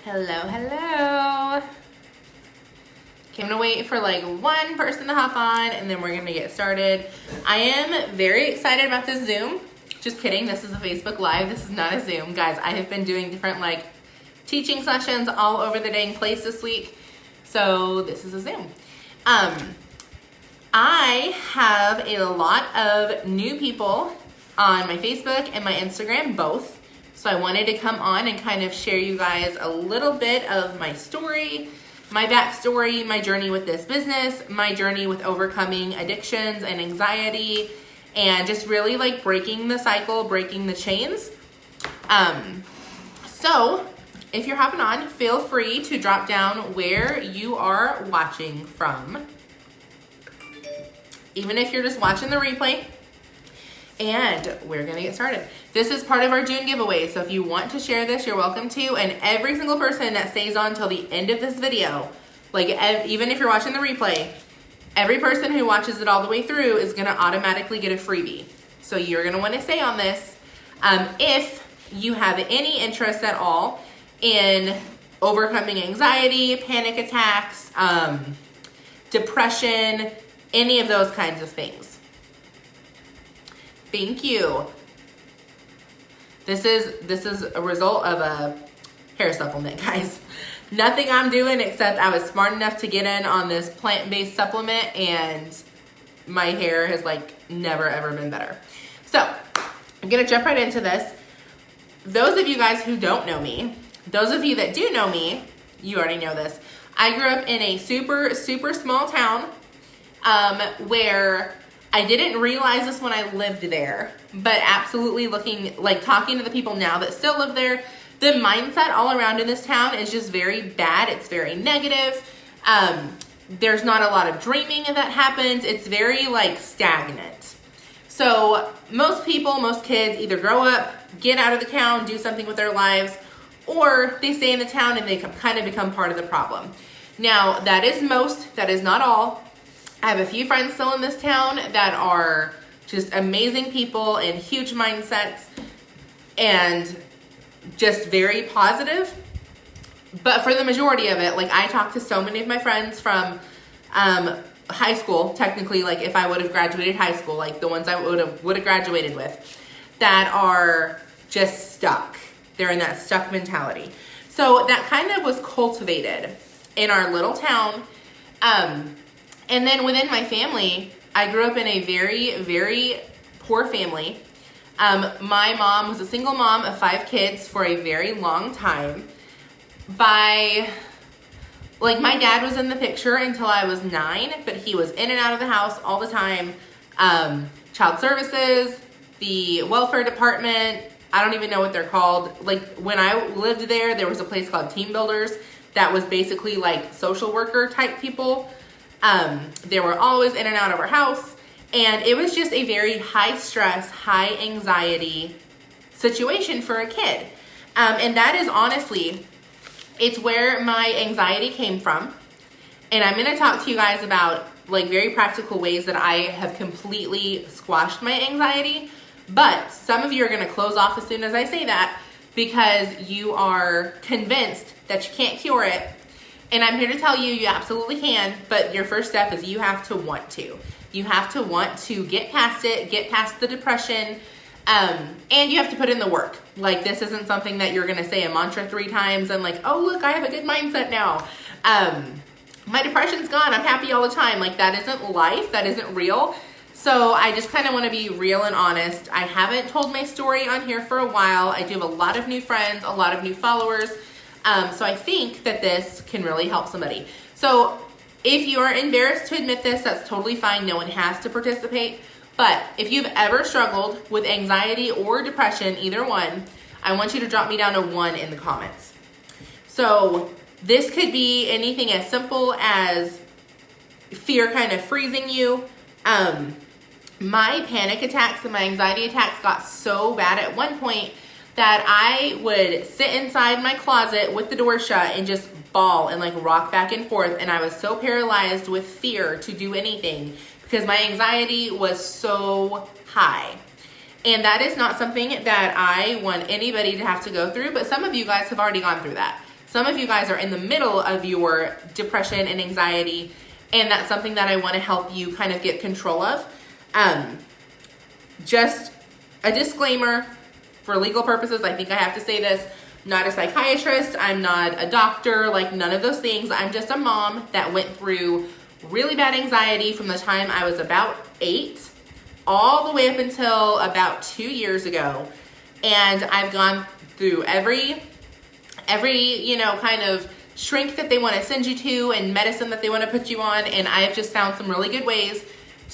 Hello, hello. Okay, I'm gonna wait for like one person to hop on and then we're gonna get started. I am very excited about this Zoom. Just kidding, this is a Facebook Live, this is not a Zoom. Guys, I have been doing different like teaching sessions all over the dang place this week. So this is a Zoom. I have a lot of new people on my Facebook and my Instagram, both. So I wanted to come on and kind of share you guys a little bit of my story, my backstory, my journey with this business, my journey with overcoming addictions and anxiety, and just really like breaking the cycle, breaking the chains. So if you're hopping on, feel free to drop down where you are watching from. Even if you're just watching the replay. And we're gonna get started. This is part of our June giveaway, so if you want to share this, you're welcome to. And every single person that stays on till the end of this video, like even if you're watching the replay, every person who watches it all the way through is gonna automatically get a freebie. So you're gonna wanna stay on this. If you have any interest at all in overcoming anxiety, panic attacks, depression, any of those kinds of things. Thank you. This is a result of a hair supplement, guys. Nothing I'm doing except I was smart enough to get in on this plant-based supplement and my hair has like never ever been better. So I'm gonna jump right into this. Those of you guys who don't know me, those of you that do know me, you already know this. I grew up in a super, super small town where I didn't realize this when I lived there, but absolutely talking to the people now that still live there, the mindset all around in this town is just very bad. It's very negative. There's not a lot of dreaming that happens. It's very like stagnant. So most people, most kids either grow up, get out of the town, do something with their lives, or they stay in the town and they kind of become part of the problem. Now that is most, that is not all. I have a few friends still in this town that are just amazing people and huge mindsets and just very positive. But for the majority of it, like I talked to so many of my friends from high school, technically, like if I would have graduated high school, like the ones I would have graduated with, that are just stuck. They're in that stuck mentality. So that kind of was cultivated in our little town. And then within my family, I grew up in a very, very poor family. My mom was a single mom of 5 kids for a very long time. My dad was in the picture until I was 9, but he was in and out of the house all the time. Child services, the welfare department, I don't even know what they're called. Like when I lived there, there was a place called Team Builders that was basically like social worker type people. They were always in and out of our house, and it was just a very high stress, high anxiety situation for a kid. And that is honestly, it's where my anxiety came from. And I'm going to talk to you guys about like very practical ways that I have completely squashed my anxiety. But some of you are going to close off as soon as I say that because you are convinced that you can't cure it. And I'm here to tell you, you absolutely can, but your first step is you have to want to. You have to want to get past it, get past the depression, and you have to put in the work. Like this isn't something that you're gonna say a mantra 3 times and like, oh look, I have a good mindset now. My depression's gone, I'm happy all the time. Like that isn't life, that isn't real. So I just kind of want to be real and honest. I haven't told my story on here for a while. I do have a lot of new friends, a lot of new followers. So I think that this can really help somebody. So if you are embarrassed to admit this, that's totally fine. No one has to participate. But if you've ever struggled with anxiety or depression, either one, I want you to drop me down a 1 in the comments. So this could be anything as simple as fear kind of freezing you. My panic attacks and my anxiety attacks got so bad at one point that I would sit inside my closet with the door shut and just bawl and like rock back and forth. And I was so paralyzed with fear to do anything because my anxiety was so high. And that is not something that I want anybody to have to go through, but some of you guys have already gone through that. some of you guys are in the middle of your depression and anxiety, and that's something that I want to help you kind of get control of. Just a disclaimer for legal purposes, I think I have to say this, I'm not a psychiatrist, I'm not a doctor, like none of those things. I'm just a mom that went through really bad anxiety from the time I was about 8 all the way up until about 2 years ago. And I've gone through every, kind of shrink that they want to send you to and medicine that they want to put you on. And I've just found some really good ways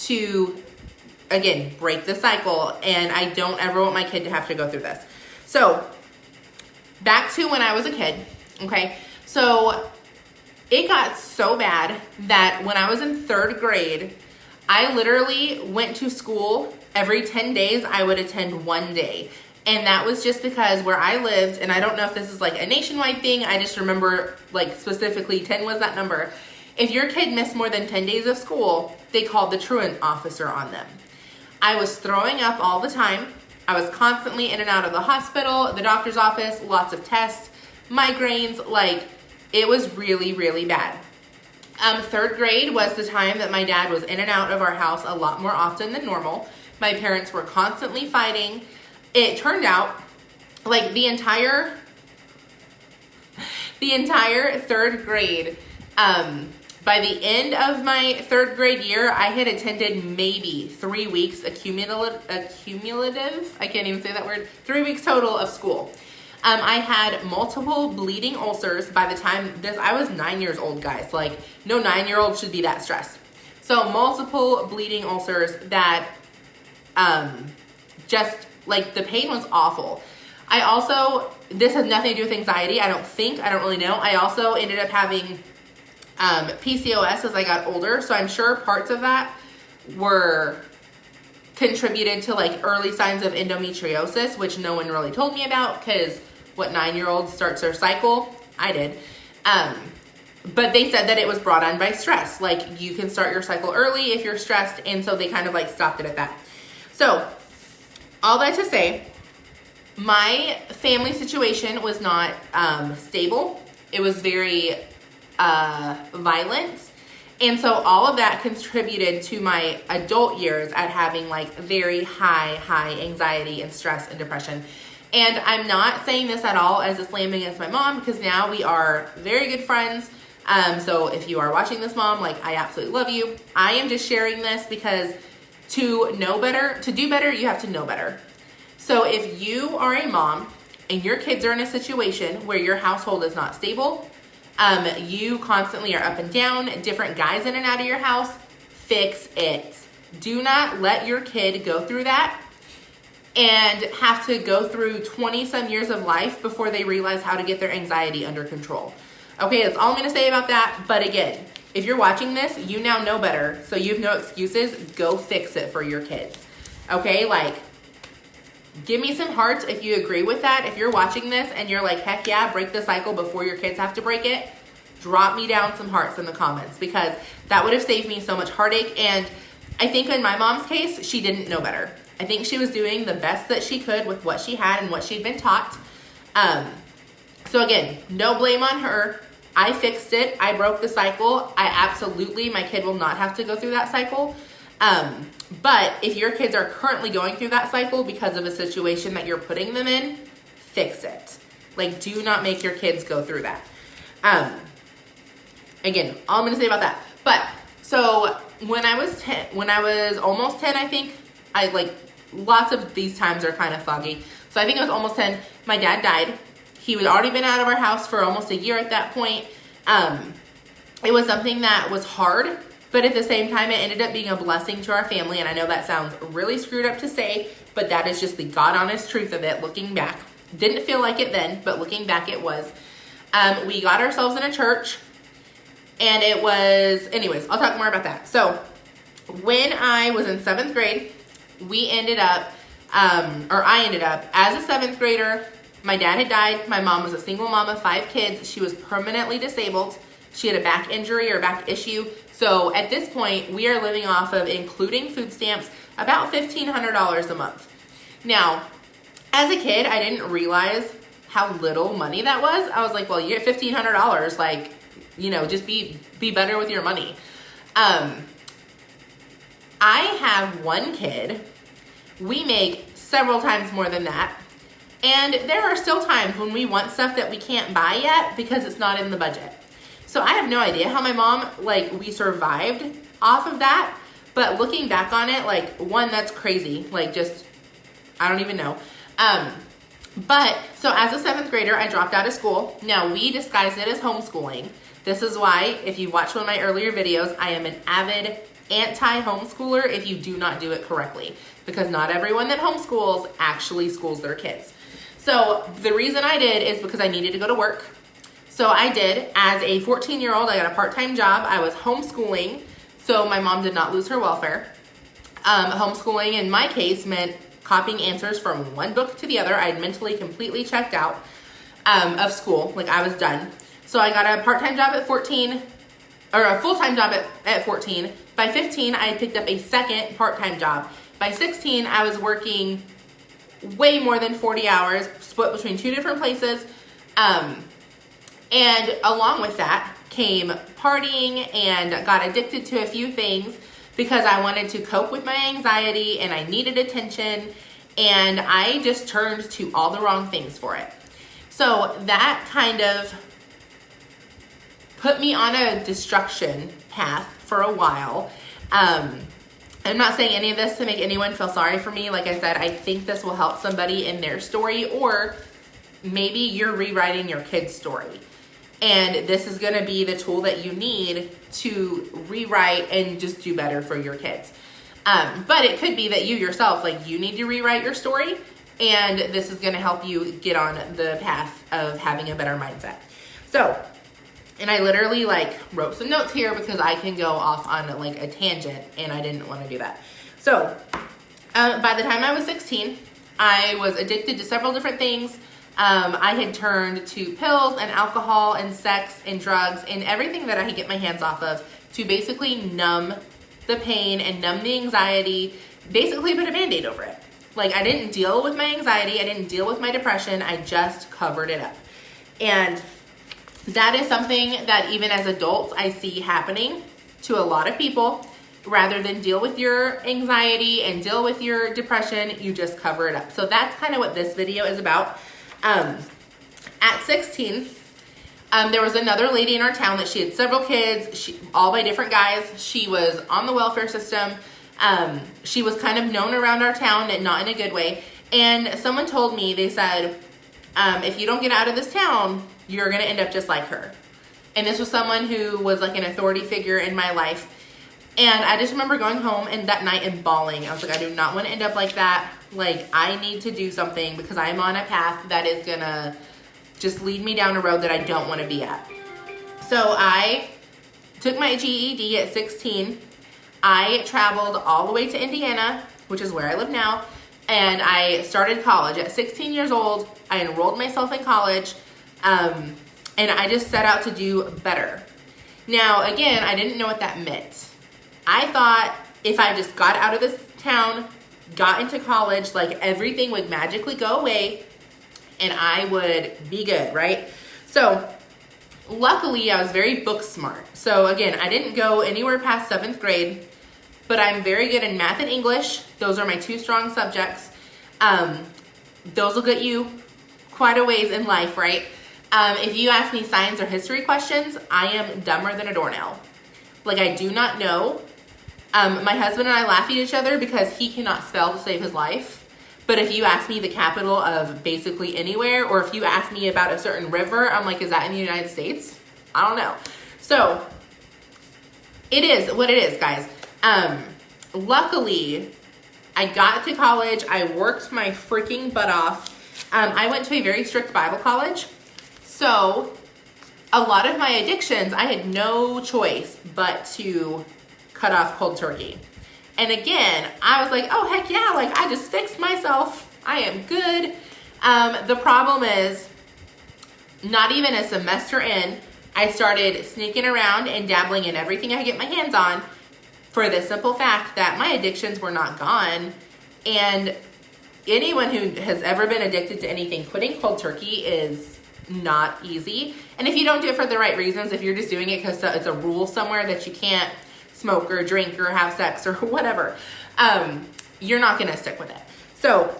to, again, break the cycle. And I don't ever want my kid to have to go through this. So back to when I was a kid, okay? So it got so bad that when I was in 3rd grade, I literally went to school every 10 days. I would attend 1 day. And that was just because where I lived, and I don't know if this is like a nationwide thing, I just remember like specifically 10 was that number. If your kid missed more than 10 days of school, they called the truant officer on them. I was throwing up all the time. I was constantly in and out of the hospital, the doctor's office, lots of tests, migraines, like it was really, really bad. 3rd grade was the time that my dad was in and out of our house a lot more often than normal. My parents were constantly fighting. It turned out like the entire 3rd grade, by the end of my 3rd grade year, I had attended maybe 3 weeks accumulative, I can't even say that word, 3 weeks total of school. I had multiple bleeding ulcers by the time I was 9 years old, guys. Like, no 9-year-old should be that stressed. So multiple bleeding ulcers that, just like the pain was awful. I also, this has nothing to do with anxiety. I don't really know. I also ended up having, PCOS as I got older. So I'm sure parts of that were contributed to like early signs of endometriosis, which no one really told me about because what 9-year-old starts their cycle? I did. But they said that it was brought on by stress. Like you can start your cycle early if you're stressed. And so they kind of like stopped it at that. So all that to say, my family situation was not stable. It was very violent. And so all of that contributed to my adult years at having like very high anxiety and stress and depression. And I'm not saying this at all as a slam against my mom because now we are very good friends. So if you are watching this, Mom, like I absolutely love you. I am just sharing this because to know better, to do better, you have to know better. So if you are a mom and your kids are in a situation where your household is not stable, you constantly are up and down, different guys in and out of your house, fix it. Do not let your kid go through that and have to go through 20 some years of life before they realize how to get their anxiety under control. Okay, that's all I'm gonna say about that. But again, if you're watching this, you now know better. So you have no excuses, go fix it for your kids. Okay, like, give me some hearts if you agree with that. If you're watching this and you're like, heck yeah, break the cycle before your kids have to break it, drop me down some hearts in the comments because that would have saved me so much heartache. And I think in my mom's case, she didn't know better. I think she was doing the best that she could with what she had and what she'd been taught. So again, no blame on her. I fixed it. I broke the cycle. My kid will not have to go through that cycle. But if your kids are currently going through that cycle because of a situation that you're putting them in, fix it. Like, do not make your kids go through that. Again, all I'm going to say about that. But so when I was almost 10, I think lots of these times are kind of foggy. So I think I was almost 10. My dad died. He had already been out of our house for almost a year at that point. It was something that was hard, but at the same time, it ended up being a blessing to our family. And I know that sounds really screwed up to say, but that is just the God honest truth of it looking back. Didn't feel like it then, but looking back, it was. We got ourselves in a church, and it was, anyways, I'll talk more about that. So when I was in 7th grade, I ended up as a 7th grader. My dad had died. My mom was a single mom of 5 kids. She was permanently disabled. She had a back injury or back issue. So at this point, we are living off of, including food stamps, about $1,500 a month. Now, as a kid, I didn't realize how little money that was, I was like, well, you get $1,500. Like, you know, just be better with your money. I have one kid. We make several times more than that. And there are still times when we want stuff that we can't buy yet because it's not in the budget. So I have no idea how my mom, like, we survived off of that. But looking back on it, like, one, that's crazy. Like, just, I don't even know. But, so as a 7th grader, I dropped out of school. Now, we disguised it as homeschooling. This is why, if you've watched one of my earlier videos, I am an avid anti-homeschooler if you do not do it correctly. Because not everyone that homeschools actually schools their kids. So, the reason I did is because I needed to go to work. So I did. As a 14-year-old, I got a part-time job. I was homeschooling, so my mom did not lose her welfare. Homeschooling, in my case, meant copying answers from one book to the other. I'd mentally completely checked out of school. Like, I was done. So I got a part-time job at 14, or a full-time job at 14. By 15, I had picked up a second part-time job. By 16, I was working way more than 40 hours, split between 2 different places. And along with that came partying, and got addicted to a few things because I wanted to cope with my anxiety and I needed attention, and I just turned to all the wrong things for it. So that kind of put me on a destruction path for a while. I'm not saying any of this to make anyone feel sorry for me. Like I said, I think this will help somebody in their story, or maybe you're rewriting your kid's story. And this is going to be the tool that you need to rewrite and just do better for your kids. But it could be that you yourself, like, you need to rewrite your story, and this is going to help you get on the path of having a better mindset. So, and I literally, like, wrote some notes here because I can go off on, like, a tangent, and I didn't want to do that. So, by the time I was 16, I was addicted to several different things. I had turned to pills and alcohol and sex and drugs and everything that I could get my hands off of to basically numb the pain and numb the anxiety, basically put a Band-Aid over it. Like, I didn't deal with my anxiety, I didn't deal with my depression, I just covered it up. And that is something that even as adults I see happening to a lot of people. Rather than deal with your anxiety and deal with your depression, you just cover it up. So that's kind of what this video is about. At 16, there was another lady in our town that she had several kids, all by different guys. She was on the welfare system. She was kind of known around our town, and not in a good way. And someone told me, they said, if you don't get out of this town, you're going to end up just like her. And this was someone who was like an authority figure in my life. And I just remember going home and that night and bawling. I was like, I do not want to end up like that. Like, I need to do something because I'm on a path that is going to just lead me down a road that I don't want to be at. So I took my GED at 16. I traveled all the way to Indiana, which is where I live now, and I started college. At 16 years old, I enrolled myself in college, and I just set out to do better. Now, again, I didn't know what that meant. I thought if I just got out of this town, got into college, like, everything would magically go away and I would be good, right? So luckily I was very book smart. So again, I didn't go anywhere past 7th grade, but I'm very good in math and English. Those are my 2 strong subjects. Those will get you quite a ways in life, right? If you ask me science or history questions, I am dumber than a doornail. Like, I do not know. My husband and I laugh at each other because he cannot spell to save his life. But if you ask me the capital of basically anywhere, or if you ask me about a certain river, I'm like, is that in the United States? I don't know. So it is what it is, guys. Luckily, I got to college. I worked my freaking butt off. I went to a very strict Bible college. So a lot of my addictions, I had no choice but to cut off cold turkey. And again, I was like, oh, heck yeah, like, I just fixed myself. I am good. The problem is, not even a semester in, I started sneaking around and dabbling in everything I could get my hands on, for the simple fact that my addictions were not gone. And anyone who has ever been addicted to anything, quitting cold turkey is not easy. And if you don't do it for the right reasons, if you're just doing it because it's a rule somewhere that you can't smoke or drink or have sex or whatever, you're not going to stick with it. So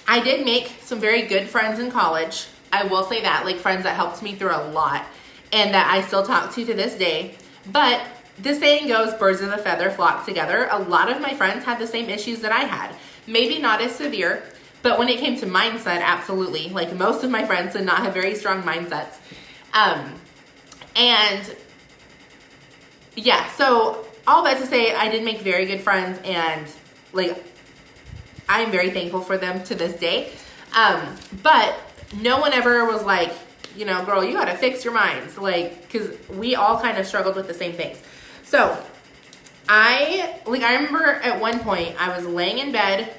I did make some very good friends in college. I will say that, like friends that helped me through a lot and that I still talk to this day. But the saying goes, birds of a feather flock together. A lot of my friends had the same issues that I had. Maybe not as severe, but when it came to mindset, absolutely. Like most of my friends did not have very strong mindsets. And yeah, so all that to say, I did make very good friends, and like I'm very thankful for them to this day. But no one ever was like, you know, girl, you gotta fix your minds. Like, cause we all kind of struggled with the same things. So I remember at one point I was laying in bed.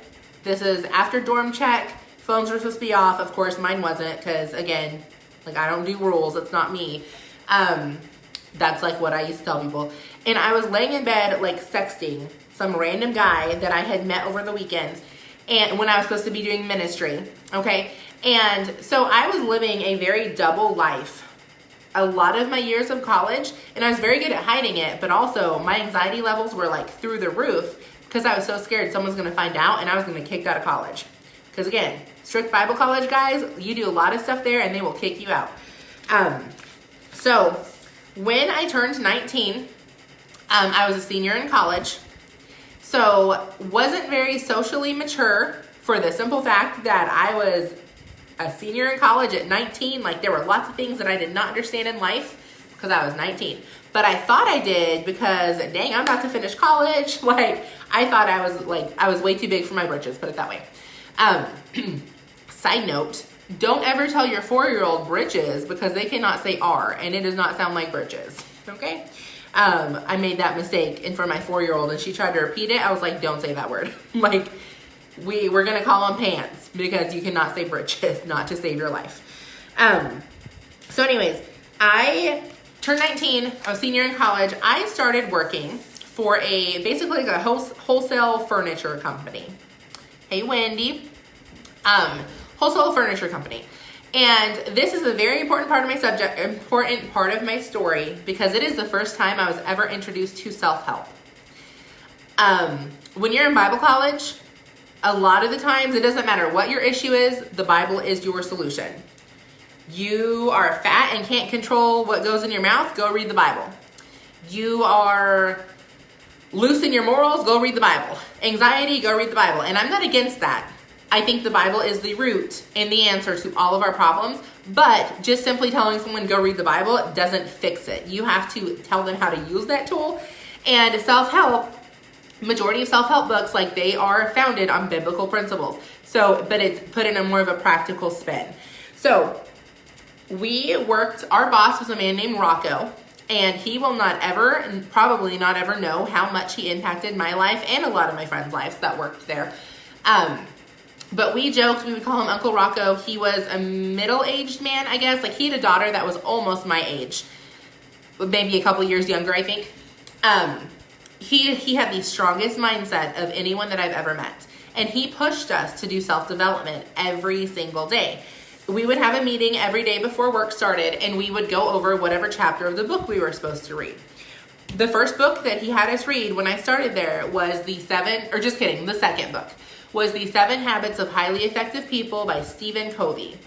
This is after dorm check. Phones were supposed to be off. Of course, mine wasn't, because again, like I don't do rules. It's not me. That's like what I used to tell people. And I was laying in bed, like sexting some random guy that I had met over the weekend, and when I was supposed to be doing ministry, okay? And so I was living a very double life a lot of my years of college, and I was very good at hiding it, but also my anxiety levels were like through the roof because I was so scared someone's gonna find out and I was gonna get kicked out of college. Because again, strict Bible college guys, you do a lot of stuff there and they will kick you out. So when I turned 19, I was a senior in college. So wasn't very socially mature for the simple fact that I was a senior in college at 19. Like there were lots of things that I did not understand in life because I was 19. But I thought I did because dang, I'm about to finish college. Like I thought I was way too big for my britches, put it that way. Side note, don't ever tell your 4-year-old britches because they cannot say R and it does not sound like britches. Okay? I made that mistake in front of my 4-year-old and she tried to repeat it. I was like, don't say that word. Like we're going to call them pants because you cannot say britches, not to save your life. So anyways, I turned 19. I was senior in college. I started working for basically like a wholesale furniture company. Hey, Wendy. Wholesale furniture company. And this is a very important part of my story because it is the first time I was ever introduced to self-help. When you're in Bible college, a lot of the times, it doesn't matter what your issue is, the Bible is your solution. You are fat and can't control what goes in your mouth, go read the Bible. You are loose in your morals, go read the Bible. Anxiety, go read the Bible. And I'm not against that. I think the Bible is the root and the answer to all of our problems, but just simply telling someone go read the Bible doesn't fix it. You have to tell them how to use that tool. And self-help, majority of self-help books, like they are founded on biblical principles. So, but it's put in a more of a practical spin. So our boss was a man named Rocco, and he will not ever, and probably not ever know how much he impacted my life and a lot of my friends' lives that worked there. But we joked, we would call him Uncle Rocco. He was a middle-aged man, I guess. Like he had a daughter that was almost my age, maybe a couple years younger, I think. He had the strongest mindset of anyone that I've ever met. And he pushed us to do self-development every single day. We would have a meeting every day before work started, and we would go over whatever chapter of the book we were supposed to read. The first book that he had us read when I started there was the second book was The 7 Habits of Highly Effective People by Stephen Covey.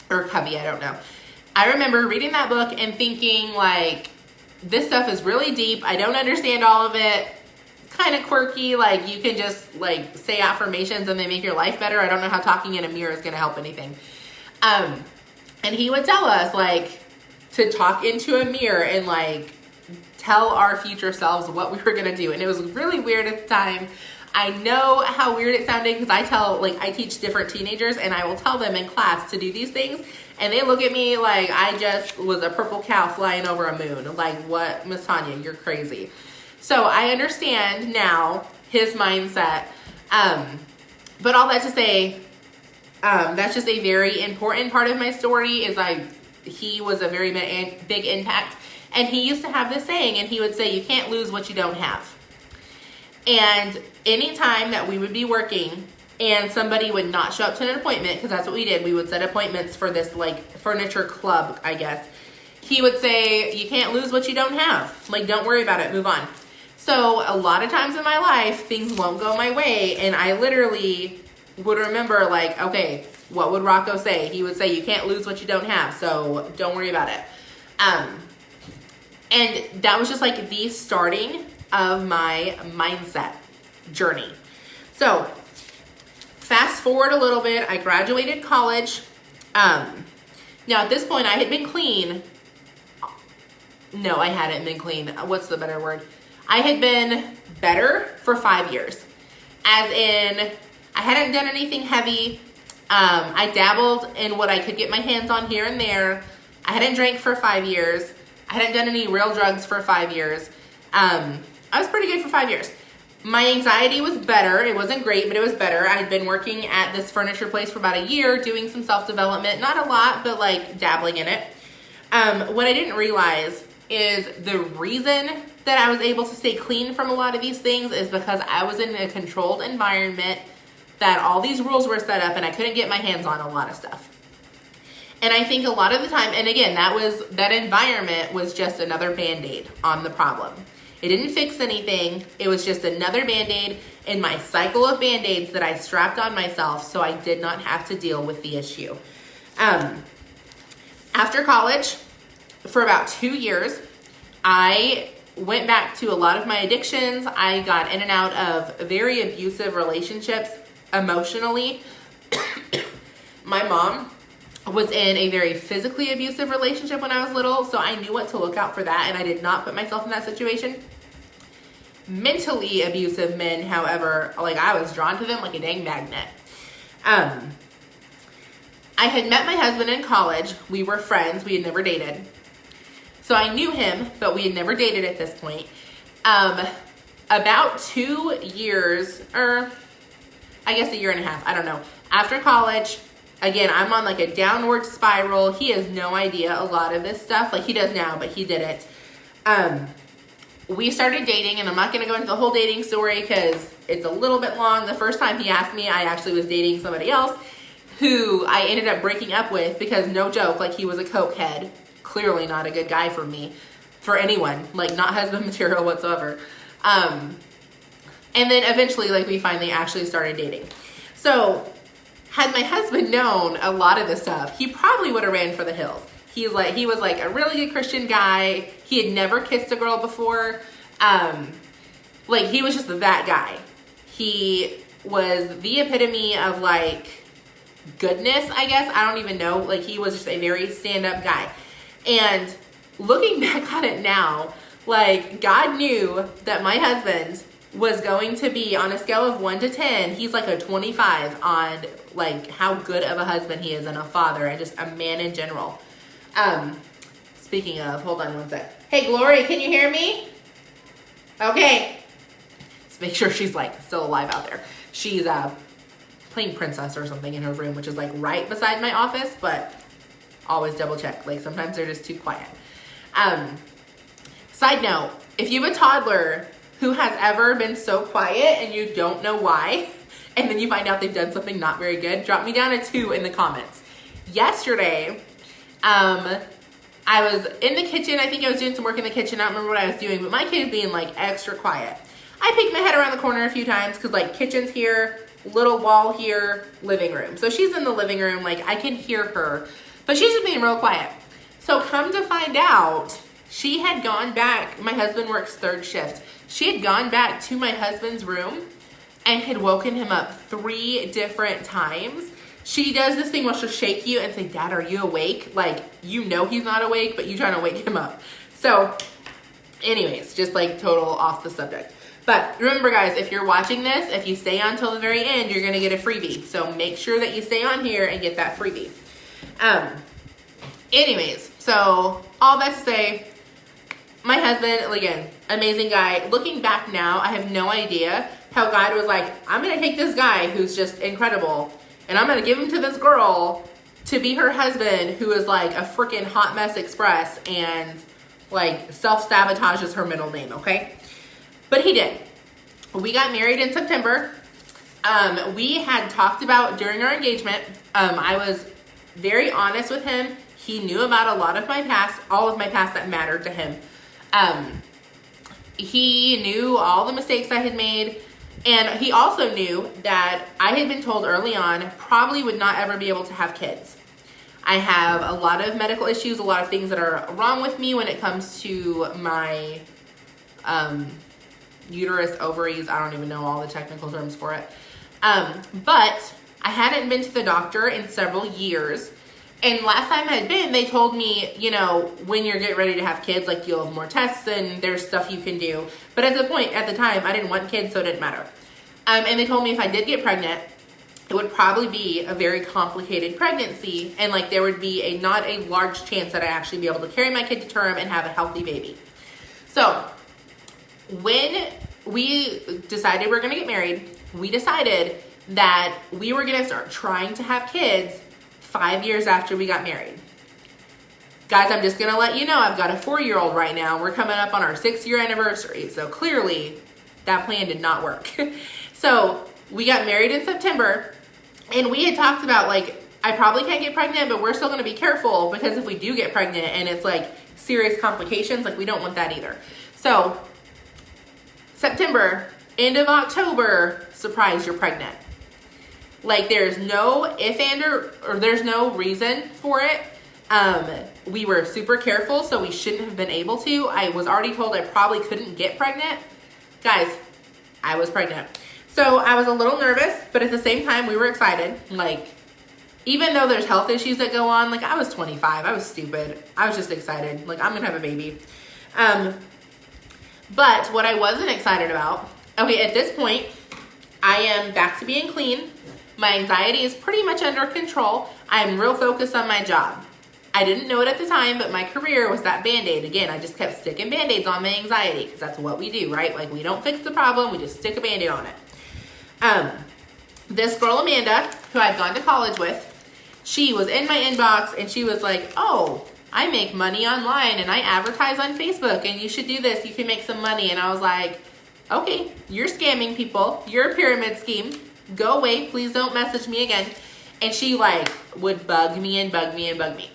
Or Covey, I don't know. I remember reading that book and thinking like, this stuff is really deep. I don't understand all of it. It's kind of quirky. Like you can just like say affirmations and they make your life better. I don't know how talking in a mirror is going to help anything. And he would tell us like to talk into a mirror and like tell our future selves what we were going to do. And it was really weird at the time. I know how weird it sounded because I teach different teenagers and I will tell them in class to do these things. And they look at me like I just was a purple cow flying over a moon. Like, what, Miss Tanya, you're crazy. So I understand now his mindset. But all that to say, that's just a very important part of my story is he was a very big impact. And he used to have this saying, and he would say, you can't lose what you don't have. And anytime that we would be working and somebody would not show up to an appointment, because that's what we did. We would set appointments for this like furniture club, I guess. He would say, you can't lose what you don't have. Like, don't worry about it, move on. So a lot of times in my life, things won't go my way, and I literally would remember like, okay, what would Rocco say? He would say, you can't lose what you don't have, so don't worry about it. And that was just like the starting of my mindset journey. So fast forward a little bit, I graduated college. Now at this point I had been clean. No, I hadn't been clean. What's the better word? I had been better for 5 years. As in, I hadn't done anything heavy. I dabbled in what I could get my hands on here and there. I hadn't drank for 5 years. I hadn't done any real drugs for 5 years. I was pretty good for 5 years. My anxiety was better. It wasn't great, but it was better. I had been working at this furniture place for about a year, doing some self-development. Not a lot, but like dabbling in it. What I didn't realize is the reason that I was able to stay clean from a lot of these things is because I was in a controlled environment that all these rules were set up and I couldn't get my hands on a lot of stuff. And I think a lot of the time, and again, that environment was just another Band-Aid on the problem. It didn't fix anything. It was just another Band-Aid in my cycle of Band-Aids that I strapped on myself so I did not have to deal with the issue. After college, for about 2 years, I went back to a lot of my addictions. I got in and out of very abusive relationships emotionally. My mom was in a very physically abusive relationship when I was little, so I knew what to look out for that, and I did not put myself in that situation. Mentally abusive men, however, like I was drawn to them like a dang magnet. I had met my husband in college. We were friends. We had never dated. So I knew him, but we had never dated at this point. About 2 years, or I guess a year and a half, I don't know. After college, again, I'm on like a downward spiral. He has no idea a lot of this stuff. Like he does now, but he didn't. We started dating, and I'm not going to go into the whole dating story because it's a little bit long. The first time he asked me, I actually was dating somebody else who I ended up breaking up with because, no joke, like he was a cokehead. Clearly not a good guy for me, for anyone, like not husband material whatsoever. And then eventually, like we finally actually started dating. So had my husband known a lot of this stuff, he probably would have ran for the hills. He was like a really good Christian guy. He had never kissed a girl before. Like he was just that guy. He was the epitome of like goodness, I guess. I don't even know. Like he was just a very stand-up guy. And looking back on it now, like God knew that my husband was going to be on a scale of 1 to 10. He's like a 25 on like how good of a husband he is and a father and just a man in general. Speaking of, hold on one sec. Hey, Glory, can you hear me? Okay. Let's make sure she's like still alive out there. She's playing princess or something in her room, which is like right beside my office, but always double check. Like sometimes they're just too quiet. Side note, if you have a toddler who has ever been so quiet and you don't know why, and then you find out they've done something not very good, drop me down a 2 in the comments. Yesterday, I was in the kitchen. I think I was doing some work in the kitchen. I don't remember what I was doing, but my kid is being like extra quiet. I peeked my head around the corner a few times because like kitchen's here, little wall here, living room. So she's in the living room. Like I can hear her, but she's just being real quiet. So come to find out, she had gone back. My husband works 3rd shift. She had gone back to my husband's room and had woken him up 3 different times. She does this thing where she'll shake you and say, Dad, are you awake? Like, you know he's not awake, but you trying to wake him up. So anyways, just like total off the subject. But remember guys, if you're watching this, if you stay on till the very end, you're going to get a freebie. So make sure that you stay on here and get that freebie. Anyways, so all that to say, my husband, again, amazing guy. Looking back now, I have no idea how God was like, I'm going to take this guy who's just incredible and I'm going to give him to this girl to be her husband who is like a freaking hot mess express and like self-sabotages her middle name, okay? But he did. We got married in September. We had talked about during our engagement, I was very honest with him. He knew about a lot of my past, all of my past that mattered to him. He knew all the mistakes I had made, and he also knew that I had been told early on probably would not ever be able to have kids. I have a lot of medical issues, a lot of things that are wrong with me when it comes to my uterus, ovaries. I don't even know all the technical terms for it. But I hadn't been to the doctor in several years. And last time I had been, they told me, you know, when you're getting ready to have kids, like you'll have more tests and there's stuff you can do. But at the time, I didn't want kids, so it didn't matter. And they told me if I did get pregnant, it would probably be a very complicated pregnancy. And like there would be not a large chance that I'd actually be able to carry my kid to term and have a healthy baby. So when we decided we're going to get married, we decided that we were going to start trying to have kids 5 years after we got married. Guys, I'm just going to let you know, I've got a 4-year-old right now. We're coming up on our 6-year anniversary. So clearly that plan did not work. So we got married in September, and we had talked about like, I probably can't get pregnant, but we're still going to be careful because if we do get pregnant and it's like serious complications, like we don't want that either. So September, end of October, surprise, you're pregnant. Like there's no if and or there's no reason for it. We were super careful, so we shouldn't have been able to. I was already told I probably couldn't get pregnant. Guys, I was pregnant. So I was a little nervous, but at the same time we were excited. Like, even though there's health issues that go on, like I was 25, I was stupid. I was just excited. Like I'm gonna have a baby. But what I wasn't excited about, okay, at this point, I am back to being clean. My anxiety is pretty much under control. I'm real focused on my job. I didn't know it at the time, but my career was that Band-Aid. Again, I just kept sticking Band-Aids on my anxiety because that's what we do, right? Like we don't fix the problem, we just stick a Band-Aid on it. This girl, Amanda, who I'd gone to college with, she was in my inbox and she was like, oh, I make money online and I advertise on Facebook and you should do this, you can make some money. And I was like, okay, you're scamming people, you're a pyramid scheme. Go away, please don't message me again. And she like would bug me and bug me and bug me.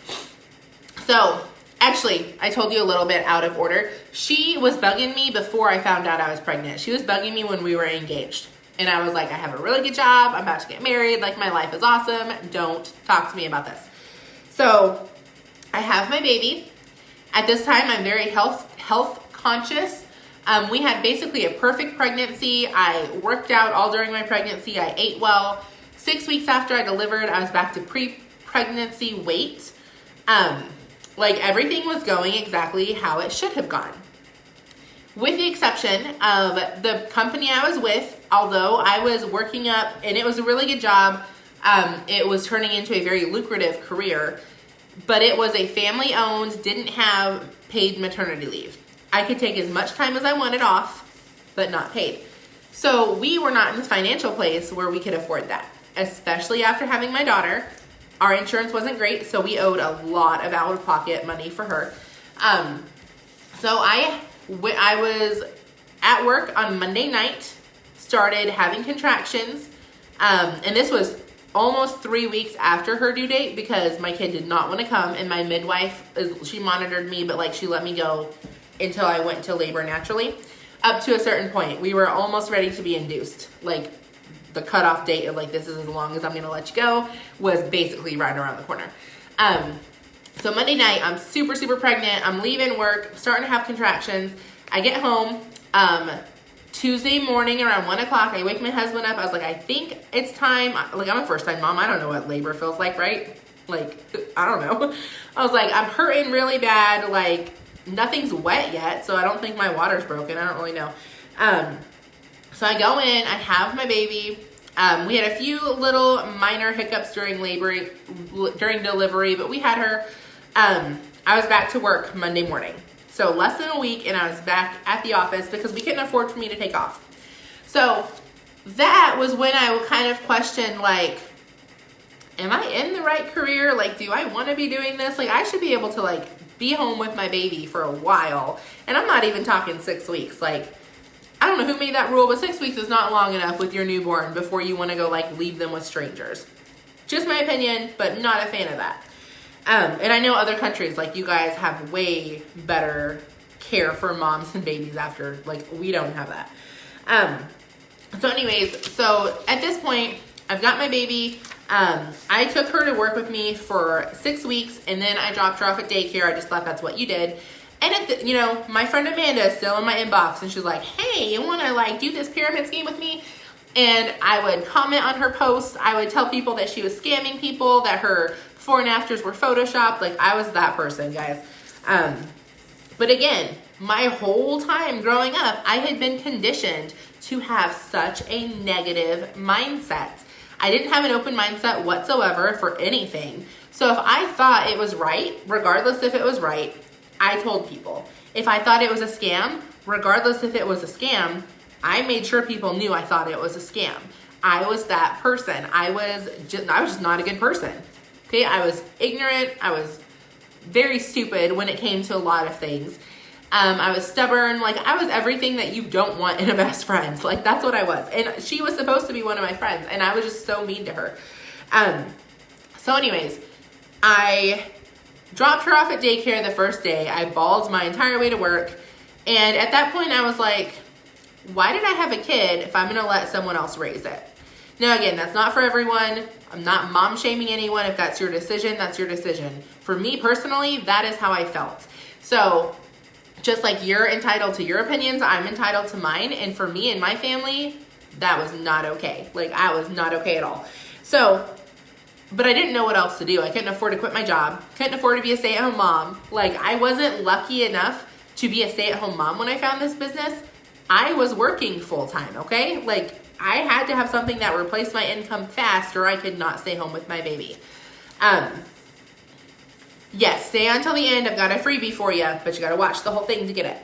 So actually, I told you a little bit out of order. She was bugging me before I found out I was pregnant. She was bugging me when we were engaged. And I was like, I have a really good job. I'm about to get married. Like my life is awesome. Don't talk to me about this. So I have my baby. At this time, I'm very health conscious. We had basically a perfect pregnancy. I worked out all during my pregnancy. I ate well. 6 weeks after I delivered, I was back to pre-pregnancy weight. Like everything was going exactly how it should have gone. With the exception of the company I was with, although I was working up and it was a really good job, it was turning into a very lucrative career, but it was a family owned, didn't have paid maternity leave. I could take as much time as I wanted off, but not paid. So we were not in the financial place where we could afford that, especially after having my daughter. Our insurance wasn't great, so we owed a lot of out-of-pocket money for her. So I was at work on Monday night, started having contractions, and this was almost 3 weeks after her due date because my kid did not want to come, and my midwife, she monitored me, but like she let me go until I went into labor naturally. Up to a certain point, we were almost ready to be induced. Like the cutoff date of like, this is as long as I'm gonna let you go, was basically right around the corner. So Monday night, I'm super, super pregnant. I'm leaving work, starting to have contractions. I get home, Tuesday morning around 1 o'clock, I wake my husband up. I was like, I think it's time. Like I'm a first time mom. I don't know what labor feels like, right? Like, I don't know. I was like, I'm hurting really bad. Like, nothing's wet yet, so I don't think my water's broken. I don't really know. So I go in, I have my baby. We had a few little minor hiccups during delivery, but we had her. I was back to work Monday morning. So less than a week, and I was back at the office because we couldn't afford for me to take off. So that was when I kind of questioned, like, am I in the right career? Like, do I want to be doing this? Like, I should be able to, like, be home with my baby for a while. And I'm not even talking 6 weeks. Like, I don't know who made that rule, but 6 weeks is not long enough with your newborn before you want to go like leave them with strangers. Just my opinion, but not a fan of that. And I know other countries, like you guys have way better care for moms and babies after, like we don't have that. So anyways, so at this point, I've got my baby. I took her to work with me for 6 weeks, and then I dropped her off at daycare. I just thought that's what you did. And you know, my friend Amanda is still in my inbox, and she's like, hey, you want to like do this pyramid scheme with me? And I would comment on her posts. I would tell people that she was scamming people, that her before and afters were photoshopped. Like I was that person, guys. But again, my whole time growing up, I had been conditioned to have such a negative mindset. I didn't have an open mindset whatsoever for anything. So if I thought it was right, regardless if it was right, I told people. If I thought it was a scam, regardless if it was a scam, I made sure people knew I thought it was a scam. I was that person. I was just not a good person. Okay, I was ignorant. I was very stupid when it came to a lot of things. I was stubborn. Like I was everything that you don't want in a best friend. Like that's what I was. And she was supposed to be one of my friends, and I was just so mean to her. So anyways, I dropped her off at daycare the first day. I bawled my entire way to work. And at that point I was like, why did I have a kid if I'm going to let someone else raise it? Now again, that's not for everyone. I'm not mom shaming anyone. If that's your decision, that's your decision. For me personally, that is how I felt. So just like you're entitled to your opinions, I'm entitled to mine. And for me and my family, that was not okay. Like I was not okay at all. So, but I didn't know what else to do. I couldn't afford to quit my job. Couldn't afford to be a stay-at-home mom. Like I wasn't lucky enough to be a stay-at-home mom when I found this business. I was working full-time, okay? Like I had to have something that replaced my income fast or I could not stay home with my baby. Yes, stay until the end. I've got a freebie for you, but you got to watch the whole thing to get it.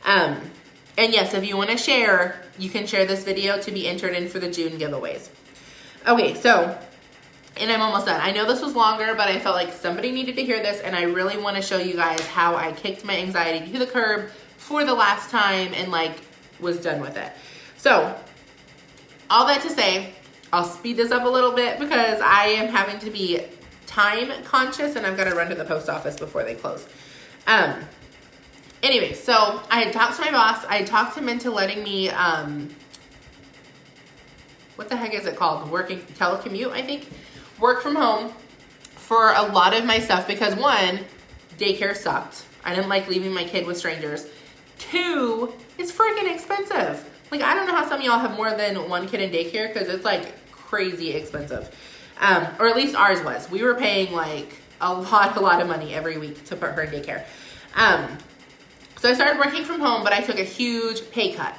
And yes, if you want to share, you can share this video to be entered in for the June giveaways. Okay, so, and I'm almost done. I know this was longer, but I felt like somebody needed to hear this, and I really want to show you guys how I kicked my anxiety to the curb for the last time and like was done with it. So, all that to say, I'll speed this up a little bit because I am having to be time conscious and I've got to run to the post office before they close. Anyway, so I had talked to my boss. I had talked him into letting me, what the heck is it called? Telecommute, I think. Work from home for a lot of my stuff because one, daycare sucked. I didn't like leaving my kid with strangers. Two, it's freaking expensive. Like, I don't know how some of y'all have more than one kid in daycare because it's like crazy expensive. Or at least ours was. We were paying like a lot of money every week to put her in daycare. So I started working from home, but I took a huge pay cut.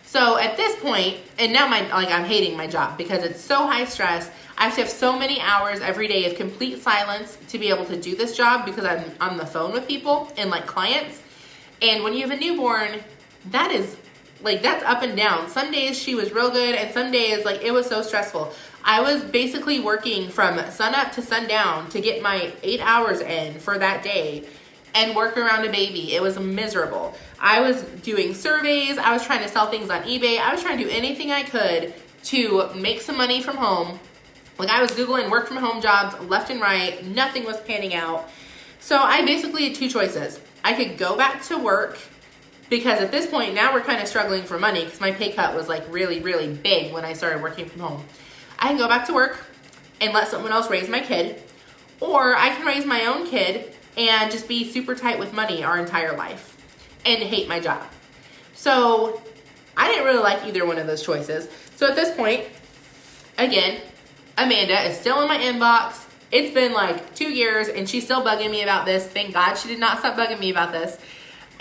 So at this point, and now I'm hating my job because it's so high stress. I have to have so many hours every day of complete silence to be able to do this job because I'm on the phone with people and like clients. And when you have a newborn, that is like, that's up and down. Some days she was real good and some days like it was so stressful. I was basically working from sun up to sundown to get my 8 hours in for that day and work around a baby. It was miserable. I was doing surveys. I was trying to sell things on eBay. I was trying to do anything I could to make some money from home. Like I was Googling work from home jobs left and right. Nothing was panning out. So I basically had two choices. I could go back to work because at this point now we're kind of struggling for money because my pay cut was like really, really big when I started working from home. I can go back to work and let someone else raise my kid, or I can raise my own kid and just be super tight with money our entire life and hate my job. So I didn't really like either one of those choices. So at this point, again, Amanda is still in my inbox. It's been like 2 years and she's still bugging me about this. Thank God she did not stop bugging me about this.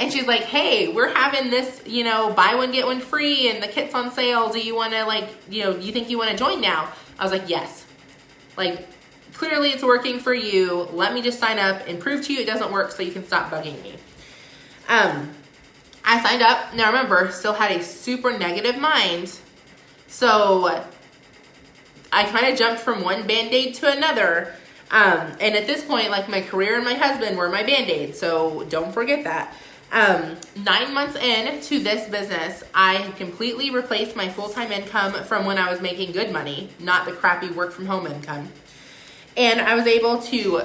And she's like, hey, we're having this, buy one, get one free and the kit's on sale. Do you want to do you think you want to join now? I was like, yes. Like, clearly it's working for you. Let me just sign up and prove to you it doesn't work so you can stop bugging me. I signed up. Now remember, still had a super negative mind. So I kind of jumped from one Band-Aid to another. And at this point, like my career and my husband were my Band-Aid. So don't forget that. 9 months into this business, I had completely replaced my full-time income from when I was making good money, not the crappy work from home income. And I was able to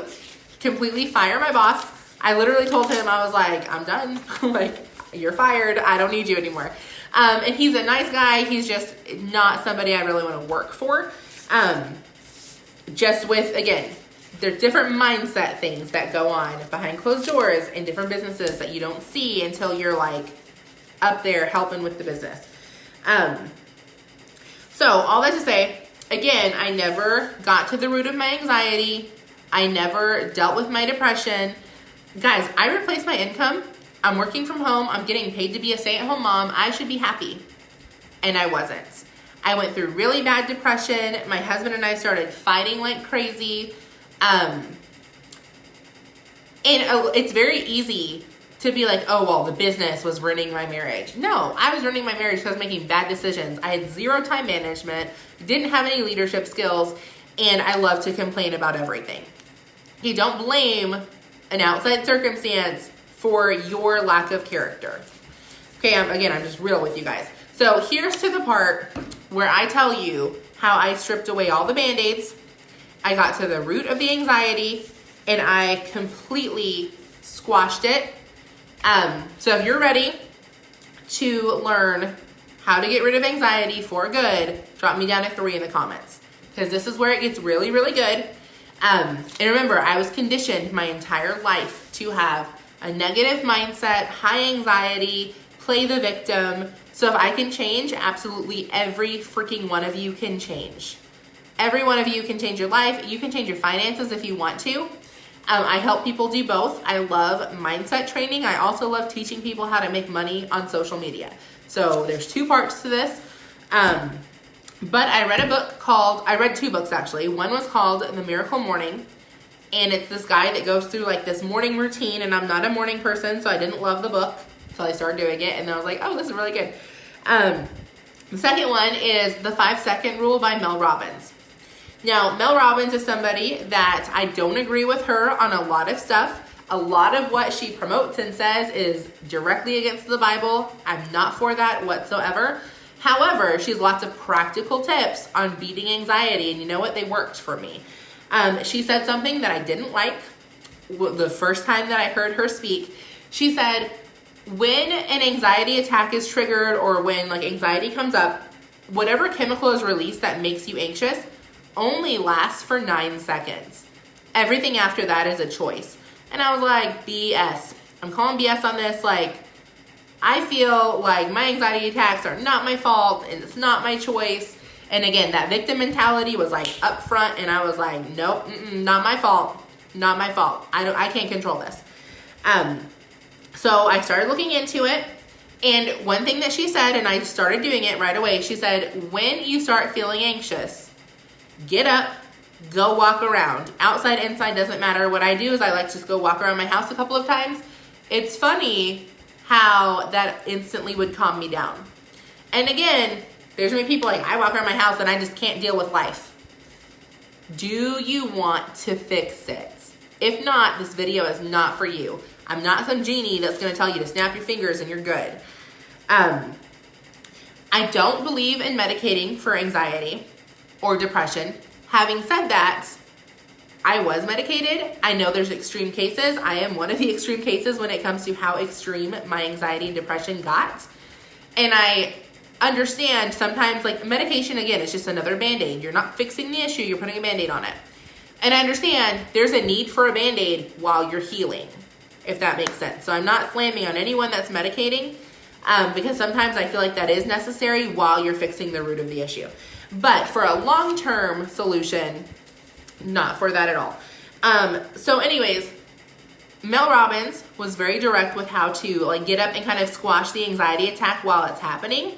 completely fire my boss. I literally told him, I was like, I'm done. Like, you're fired. I don't need you anymore. And he's a nice guy. He's just not somebody I really want to work for. Just with, again, there's different mindset things that go on behind closed doors in different businesses that you don't see until you're like up there helping with the business. So all that to say, again, I never got to the root of my anxiety. I never dealt with my depression. Guys, I replaced my income. I'm working from home. I'm getting paid to be a stay-at-home mom. I should be happy. And I wasn't. I went through really bad depression. My husband and I started fighting like crazy. And it's very easy to be like, oh, well, the business was ruining my marriage. No, I was ruining my marriage because I was making bad decisions. I had zero time management, didn't have any leadership skills, and I love to complain about everything. You don't blame an outside circumstance for your lack of character. Okay, I'm just real with you guys. So here's to the part where I tell you how I stripped away all the Band-Aids. I got to the root of the anxiety and I completely squashed it. So if you're ready to learn how to get rid of anxiety for good, drop me down a 3 in the comments, because this is where it gets really, really good. And remember, I was conditioned my entire life to have a negative mindset, high anxiety, play the victim. So if I can change, absolutely every freaking one of you can change. Every one of you can change your life. You can change your finances if you want to. I help people do both. I love mindset training. I also love teaching people how to make money on social media. So there's 2 parts to this. But I read 2 books actually. One was called The Miracle Morning. And it's this guy that goes through like this morning routine. And I'm not a morning person, so I didn't love the book until I started doing it. And then I was like, oh, this is really good. The second one is The 5-Second Rule by Mel Robbins. Now, Mel Robbins is somebody that I don't agree with her on a lot of stuff. A lot of what she promotes and says is directly against the Bible. I'm not for that whatsoever. However, she has lots of practical tips on beating anxiety, and you know what? They worked for me. She said something that I didn't like the first time that I heard her speak. She said, when an anxiety attack is triggered or when like anxiety comes up, whatever chemical is released that makes you anxious only lasts for 9 seconds. Everything after that is a choice. And I was like, BS. I'm calling BS on this. Like, I feel like my anxiety attacks are not my fault and it's not my choice. And again, that victim mentality was like up front, and I was like, nope, not my fault. Not my fault. I can't control this. So I started looking into it. And one thing that she said, and I started doing it right away, she said, when you start feeling anxious, get up, go walk around. Outside, inside, doesn't matter. What I do is I like to just go walk around my house a couple of times. It's funny how that instantly would calm me down. And again, there's gonna be people like, I walk around my house and I just can't deal with life. Do you want to fix it? If not, this video is not for you. I'm not some genie that's gonna tell you to snap your fingers and you're good. I don't believe in medicating for anxiety or depression. Having said that, I was medicated. I know there's extreme cases. I am one of the extreme cases when it comes to how extreme my anxiety and depression got. And I understand sometimes, like, medication, again, is just another Band-Aid. You're not fixing the issue, you're putting a Band-Aid on it. And I understand there's a need for a Band-Aid while you're healing, if that makes sense. So I'm not slamming on anyone that's medicating, because sometimes I feel like that is necessary while you're fixing the root of the issue. But for a long-term solution, not for that at all. So anyways, Mel Robbins was very direct with how to like get up and kind of squash the anxiety attack while it's happening.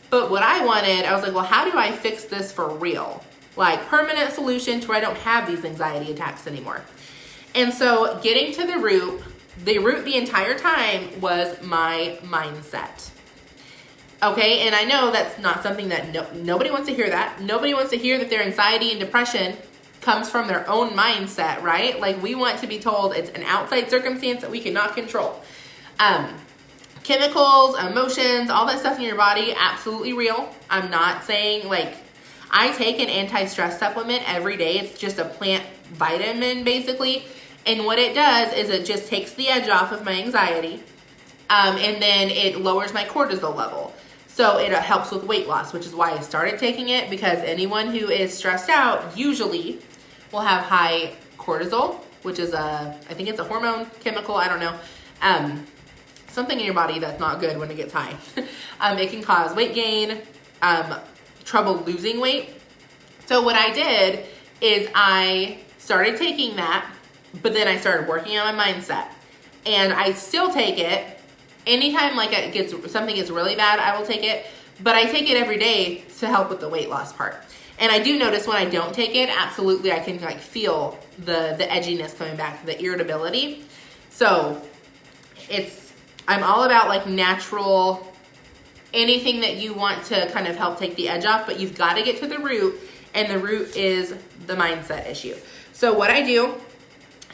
But what I wanted, I was like, well, how do I fix this for real? Like permanent solution to where I don't have these anxiety attacks anymore. And so getting to the root the entire time was my mindset. Okay, and I know that's not something that nobody wants to hear that. Nobody wants to hear that their anxiety and depression comes from their own mindset, right? Like we want to be told it's an outside circumstance that we cannot control. Chemicals, emotions, all that stuff in your body, absolutely real. I'm not saying, like, I take an anti-stress supplement every day. It's just a plant vitamin, basically. And what it does is it just takes the edge off of my anxiety. And then it lowers my cortisol level. So it helps with weight loss, which is why I started taking it, because anyone who is stressed out usually will have high cortisol, which is I think it's a hormone, chemical, I don't know. Something in your body that's not good when it gets high. It can cause weight gain, trouble losing weight. So what I did is I started taking that, but then I started working on my mindset. And I still take it. Anytime like something gets really bad, I will take it. But I take it every day to help with the weight loss part. And I do notice when I don't take it, absolutely I can like feel the edginess coming back, the irritability. So I'm all about like natural, anything that you want to kind of help take the edge off, but you've got to get to the root, and the root is the mindset issue. So what I do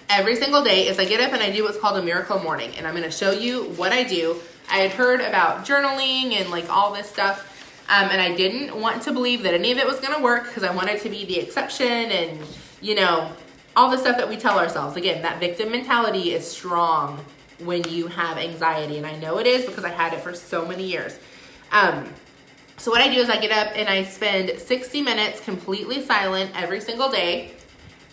every single day is I get up and I do what's called a miracle morning, and I'm going to show you what I do. I had heard about journaling and like all this stuff, and I didn't want to believe that any of it was going to work because I wanted to be the exception and, you know, all the stuff that we tell ourselves. Again, that victim mentality is strong when you have anxiety, and I know it is because I had it for so many years. So what I do is I get up and I spend 60 minutes completely silent every single day.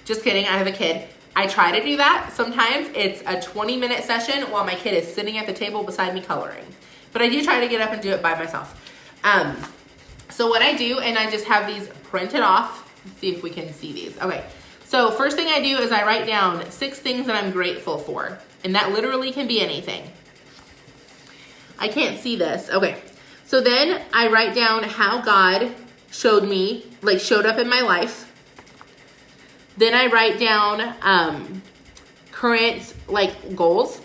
Just kidding, I have a kid. I try to do that. Sometimes it's a 20-minute session while my kid is sitting at the table beside me coloring. But I do try to get up and do it by myself. So what I do, and I just have these printed off. Let's see if we can see these. Okay, so first thing I do is I write down 6 things that I'm grateful for. And that literally can be anything. I can't see this. Okay. So then I write down how God showed up in my life. Then I write down current goals.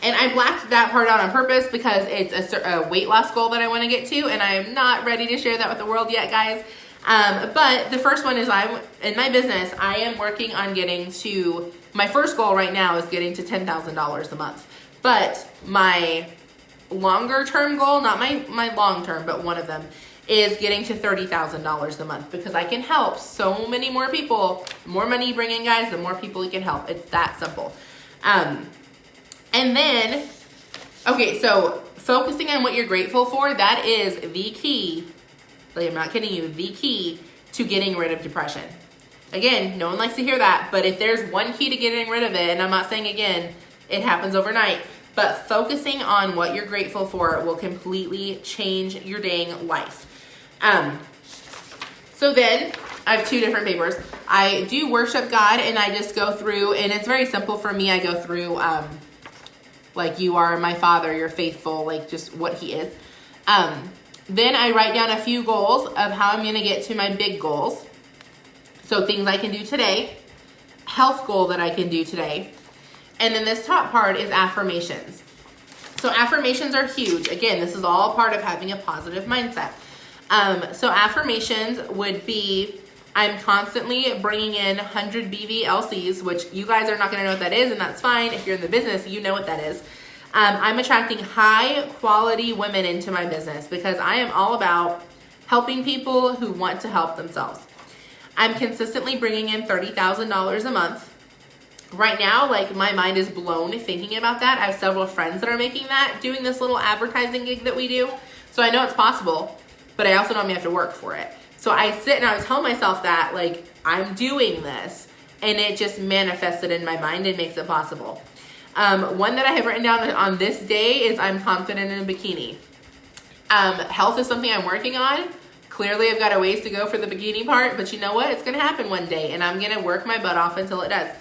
And I blacked that part out on purpose because it's a weight loss goal that I want to get to, and I am not ready to share that with the world yet, guys. But the first one is in my business, I am working on getting to, my first goal right now is getting to $10,000 a month. But my longer term goal, not my long term, but one of them, is getting to $30,000 a month, because I can help so many more people. The more money you bring in, guys, the more people you can help. It's that simple. And then, okay, so focusing on what you're grateful for, that is the key. Like, I'm not kidding you, the key to getting rid of depression. Again, no one likes to hear that, but if there's one key to getting rid of it, and I'm not saying again, it happens overnight, but focusing on what you're grateful for will completely change your dang life. So then I have 2 different papers. I do worship God, and I just go through, and it's very simple for me. I go through, you are my Father, you're faithful, just what he is. Then I write down a few goals of how I'm going to get to my big goals. So things I can do today, health goal that I can do today. And then this top part is affirmations. So affirmations are huge. Again, this is all part of having a positive mindset. So affirmations would be, I'm constantly bringing in 100 BVLCs, which you guys are not going to know what that is, and that's fine. If you're in the business, you know what that is. I'm attracting high quality women into my business because I am all about helping people who want to help themselves. I'm consistently bringing in $30,000 a month. Right now, my mind is blown thinking about that. I have several friends that are making that, doing this little advertising gig that we do. So I know it's possible, but I also know I'm gonna have to work for it. So I sit and I tell myself that, I'm doing this, and it just manifested in my mind and makes it possible. One that I have written down on this day is I'm confident in a bikini. Health is something I'm working on. Clearly, I've got a ways to go for the bikini part, but you know what? It's going to happen one day, and I'm going to work my butt off until it does.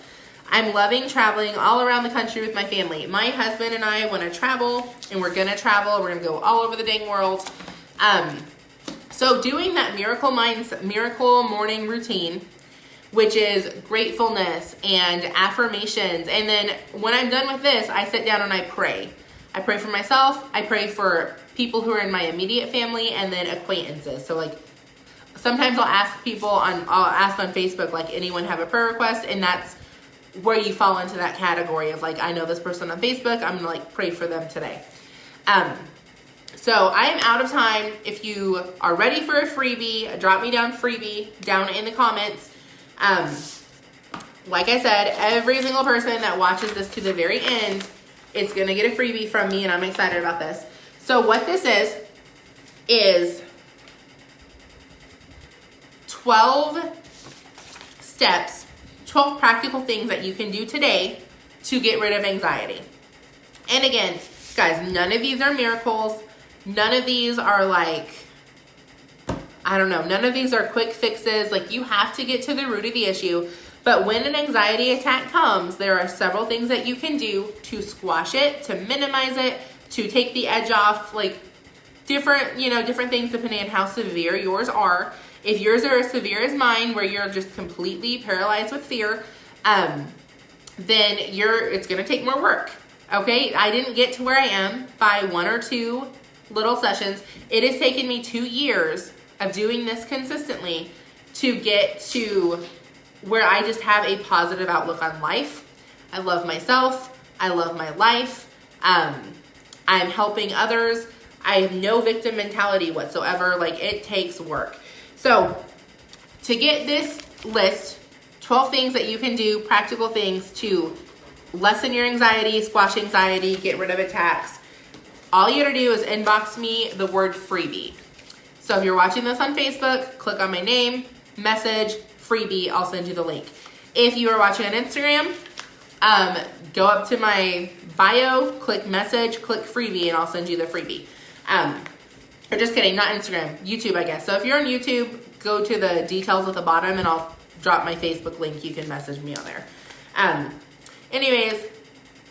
I'm loving traveling all around the country with my family. My husband and I want to travel, and we're going to travel. We're going to go all over the dang world. So doing that miracle morning routine, which is gratefulness and affirmations. And then when I'm done with this, I sit down and I pray. I pray for myself. I pray for people who are in my immediate family, and then acquaintances. So sometimes I'll ask on Facebook, anyone have a prayer request? And that's where you fall into that category of like, I know this person on Facebook, I'm gonna like pray for them today. So I am out of time. If you are ready for a freebie, drop me down freebie down in the comments. Like I said, every single person that watches this to the very end is gonna get a freebie from me, and I'm excited about this. So what this is 12 steps, 12 practical things that you can do today to get rid of anxiety. And again, guys, none of these are miracles. None of these are like, I don't know, none of these are quick fixes. Like, you have to get to the root of the issue. But when an anxiety attack comes, there are several things that you can do to squash it, to minimize it, to take the edge off, like different things depending on how severe yours are. If yours are as severe as mine, where you're just completely paralyzed with fear, then it's gonna take more work. Okay, I didn't get to where I am by 1 or 2 little sessions. It has taken me 2 years of doing this consistently to get to where I just have a positive outlook on life. I love myself. I love my life. I'm helping others. I have no victim mentality whatsoever. Like, it takes work. So to get this list, 12 things that you can do, practical things to lessen your anxiety, squash anxiety, get rid of attacks, all you gotta do is inbox me the word freebie. So if you're watching this on Facebook, click on my name, message, freebie, I'll send you the link. If you are watching on Instagram, go up to my bio, click message, click freebie, and I'll send you the freebie. Or just kidding, not Instagram, YouTube, I guess. So if you're on YouTube, go to the details at the bottom and I'll drop my Facebook link. You can message me on there. Anyways,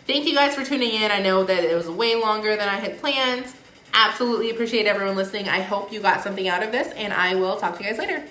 thank you guys for tuning in. I know that it was way longer than I had planned. Absolutely appreciate everyone listening. I hope you got something out of this, and I will talk to you guys later.